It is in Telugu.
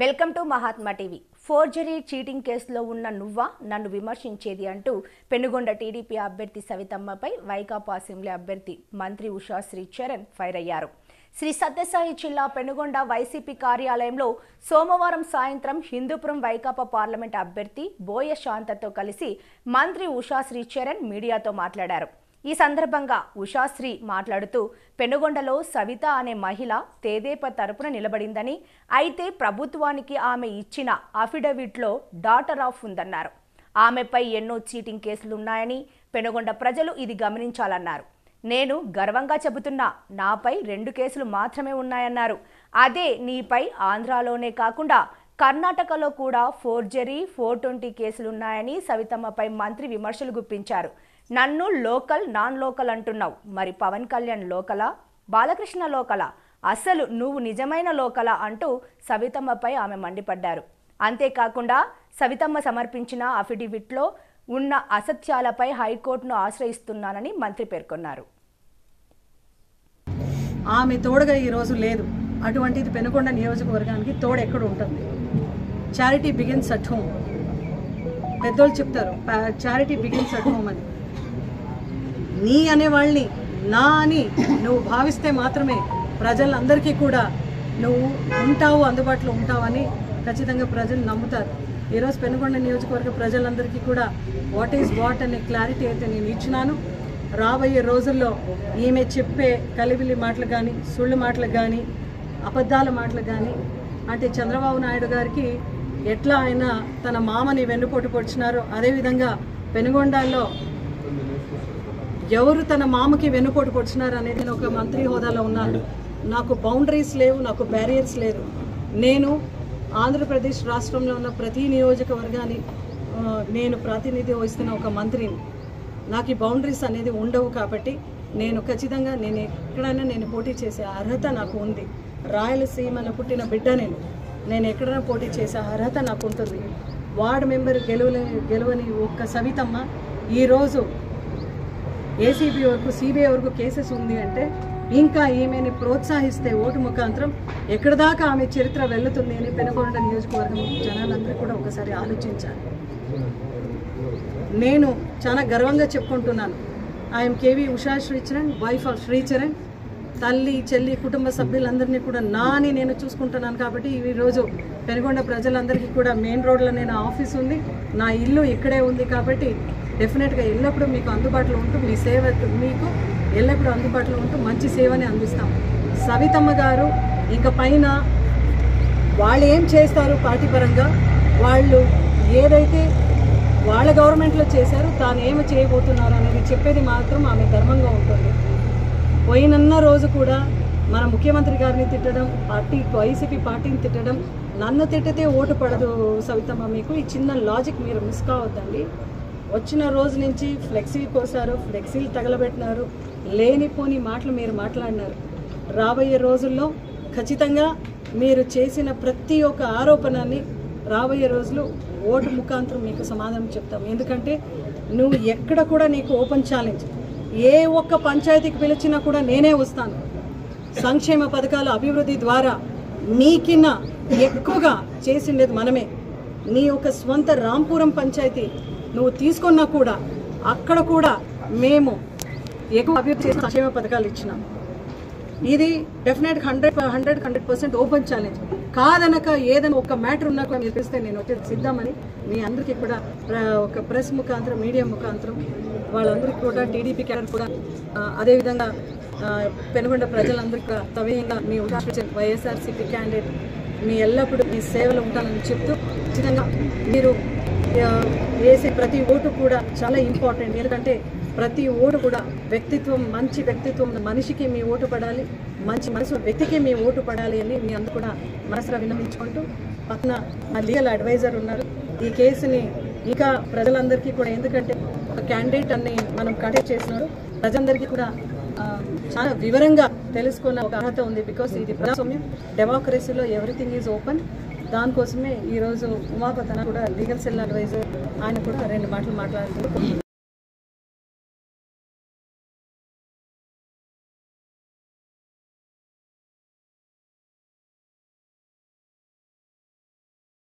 Welcome to Mahatma TV. Forgery cheating కేసులో ఉన్న నువ్వా నన్ను విమర్శించేది అంటూ పెనుగొండ టీడీపీ అభ్యర్థి సవితమ్మపై వైకాపా అసెంబ్లీ అభ్యర్థి మంత్రి ఉషా శ్రీచరణ్ ఫైర్ అయ్యారు. శ్రీ సత్యసాయి జిల్లా పెనుగొండ వైసీపీ కార్యాలయంలో సోమవారం సాయంత్రం హిందూపురం వైకాపా పార్లమెంట్ అభ్యర్థి బోయ శాంతతో కలిసి మంత్రి ఉషా శ్రీచరణ్ మీడియాతో మాట్లాడారు. ఈ సందర్భంగా ఉషాశ్రీ మాట్లాడుతూ పెనుగొండలో సవిత అనే మహిళ తేదేపా తరపున నిలబడిందని, అయితే ప్రభుత్వానికి ఆమె ఇచ్చిన అఫిడవిట్లో డాటర్ ఆఫ్ ఉందన్నారు. ఆమెపై ఎన్నో చీటింగ్ కేసులున్నాయని, పెనుగొండ ప్రజలు ఇది గమనించాలన్నారు. నేను గర్వంగా చెబుతున్నా, నాపై 2 కేసులు మాత్రమే ఉన్నాయన్నారు. అదే నీపై ఆంధ్రాలోనే కాకుండా కర్ణాటకలో కూడా ఫోర్జరీ 420 కేసులున్నాయని సవితమ్మపై మంత్రి విమర్శలు గుప్పించారు. నన్ను లోకల్ నాన్ లోకల్ అంటున్నావు, మరి పవన్ కళ్యాణ్ లోకలా, బాలకృష్ణ లోకలా, అసలు నువ్వు నిజమైన లోకలా అంటూ సవితమ్మపై ఆమె మండిపడ్డారు. అంతేకాకుండా సవితమ్మ సమర్పించిన అఫిడవిట్లో ఉన్న అసత్యాలపై హైకోర్టును ఆశ్రయిస్తున్నానని మంత్రి పేర్కొన్నారు. ఆమె తోడుగా ఈరోజు లేదు. అటువంటిది పెనుగొండ నియోజకవర్గానికి తోడు ఎక్కడ ఉంటుంది? Charity begins at home. పెద్దోళ్ళు చెప్తారు చారిటీ బిగిన్స్ అట్ హోమ్ అని. నీ అనేవాళ్ళని నా అని నువ్వు భావిస్తే మాత్రమే ప్రజలందరికీ కూడా నువ్వు ఉంటావు, అందుబాటులో ఉంటావని ఖచ్చితంగా ప్రజలు నమ్ముతారు. ఈరోజు పెనుగొండ నియోజకవర్గ ప్రజలందరికీ కూడా వాట్ ఈజ్ వాట్ అనే క్లారిటీ అయితే నేను ఇచ్చినాను. రాబోయే రోజుల్లో ఈమె చెప్పే కలిబిలి మాటలు కానీ, సుళ్ళు మాటలు కానీ, అబద్ధాల మాటలు కానీ, అంటే చంద్రబాబు నాయుడు గారికి ఎట్లా ఆయన తన మామని వెన్నుపోటు పొడిచినారో అదేవిధంగా పెనుగొండలో ఎవరు తన మామకి వెన్నుపోటు పొడిచినారు అనేది నేను ఒక మంత్రి హోదాలో ఉన్నాను. నాకు బౌండరీస్ లేవు, నాకు బ్యారియర్స్ లేదు. నేను ఆంధ్రప్రదేశ్ రాష్ట్రంలో ఉన్న ప్రతి నియోజకవర్గాన్ని నేను ప్రాతినిధ్యం వహిస్తున్న ఒక మంత్రిని. నాకు ఈ బౌండరీస్ అనేది ఉండవు. కాబట్టి నేను ఖచ్చితంగా ఎక్కడైనా నేను పోటీ చేసే అర్హత నాకు ఉంది. రాయలసీమలో పుట్టిన బిడ్డ నేను ఎక్కడైనా పోటీ చేసే అర్హత నాకు ఉంటుంది. వార్డు మెంబర్ గెలవని ఒక్క సవితమ్మ ఈరోజు ఏసీబీ వరకు, సిబిఐ వరకు కేసెస్ ఉంది అంటే ఇంకా ఈమెని ప్రోత్సహిస్తే ఓటు ముఖాంతరం ఎక్కడి దాకా ఆమె చరిత్ర వెళ్తుంది అని పెనుగొండ నియోజకవర్గం జనాలందరూ కూడా ఒకసారి ఆలోచించాలి. నేను చాలా గర్వంగా చెప్పుకుంటున్నాను. I'm KV Usha Sricharan, wife of Sricharan. తల్లి, చెల్లి, కుటుంబ సభ్యులందరినీ కూడా నాని నేను చూసుకుంటున్నాను. కాబట్టి ఈరోజు పెనుగొండ ప్రజలందరికీ కూడా మెయిన్ రోడ్లో నేను ఆఫీస్ ఉంది, నా ఇల్లు ఇక్కడే ఉంది. కాబట్టి డెఫినెట్గా ఎల్లప్పుడూ మీకు అందుబాటులో ఉంటూ మీ సేవ మీకు ఎల్లప్పుడూ అందుబాటులో ఉంటూ మంచి సేవని అందిస్తాం. సవితమ్మ గారు ఇంక పైన వాళ్ళు ఏం చేస్తారు పార్టీ పరంగా, వాళ్ళు ఏదైతే వాళ్ళ గవర్నమెంట్లో చేశారో తాను ఏమి చేయబోతున్నారు అనేది చెప్పేది మాత్రం ఆమె ధర్మంగా ఉంటుంది. పోయినన్న రోజు కూడా మన ముఖ్యమంత్రి గారిని తిట్టడం, వైసీపీ పార్టీని తిట్టడం, నన్ను తిట్టితే ఓటు పడదు సవితమ్మ. మీకు ఈ చిన్న లాజిక్ మీరు మిస్ కావద్దండి. వచ్చిన రోజు నుంచి ఫ్లెక్సీలు కోసారు, ఫ్లెక్సీలు తగలబెట్టినారు, లేనిపోని మాటలు మీరు మాట్లాడినారు. రాబోయే రోజుల్లో ఖచ్చితంగా మీరు చేసిన ప్రతి ఒక్క ఆరోపణని రాబోయే రోజులు ఓటు ముఖాంతరం మీకు సమాధానం చెప్తాం. ఎందుకంటే నువ్వు ఎక్కడ కూడా నీకు ఓపెన్ ఛాలెంజ్, ఏ ఒక్క పంచాయతీకి పిలిచినా కూడా నేనే వస్తాను. సంక్షేమ పథకాల అభివృద్ధి ద్వారా నీకిన్న ఎక్కువగా చేసిండేది మనమే. నీ యొక్క స్వంత రాంపురం పంచాయతీ నువ్వు తీసుకున్నా కూడా అక్కడ కూడా మేము ఎక్కువ అభివృద్ధి చేసిన సంక్షేమ పథకాలు ఇచ్చినాం. ఇది డెఫినెట్ 100% ఓపెన్ ఛాలెంజ్. కాదనక ఏదైనా ఒక మ్యాటర్ ఉన్నా కూడా మీరు పిలిస్తే నేను వచ్చేది సిద్ధమని మీ అందరికీ కూడా ఒక ప్రెస్ ముఖాంతరం, మీడియా ముఖాంతరం వాళ్ళందరికీ కూడా, టీడీపీ క్యాడర్ కూడా, అదేవిధంగా పెనుగొండ ప్రజలందరికీ కూడా తవేయంగా మీ వైఎస్ఆర్సీపీ క్యాండిడేట్ మీ ఎల్లప్పుడూ మీ సేవలు ఉంటానని చెప్తూ, ఖచ్చితంగా మీరు వేసే ప్రతి ఓటు కూడా చాలా ఇంపార్టెంట్. ఎందుకంటే ప్రతి ఓటు కూడా వ్యక్తిత్వం, మంచి వ్యక్తిత్వం మనిషికి మీ ఓటు పడాలి, మంచి మనసు వ్యక్తికి మీ ఓటు పడాలి అని మీ అందరూ కూడా మనసులో విన్నవించుకుంటూ, పక్కన మా లీగల్ అడ్వైజర్ ఉన్నారు. ఈ కేసుని ఇంకా ప్రజలందరికీ కూడా, ఎందుకంటే ఒక క్యాండిడేట్ అని మనం కండక్ట్ చేసినారు, ప్రజలందరికీ కూడా చాలా వివరంగా తెలుసుకున్న ఒక అర్హత ఉంది. బికాస్ ఇది ప్రజాస్వామ్యం, డెమోక్రసీలో ఎవ్రీథింగ్ ఈజ్ ఓపెన్. దానికోసమే ఈరోజు ఉమాపతన కూడా లీగల్ సెల్ అడ్వైజర్ ఆయన కూడా 2 మాటలు మాట్లాడుతున్నారు.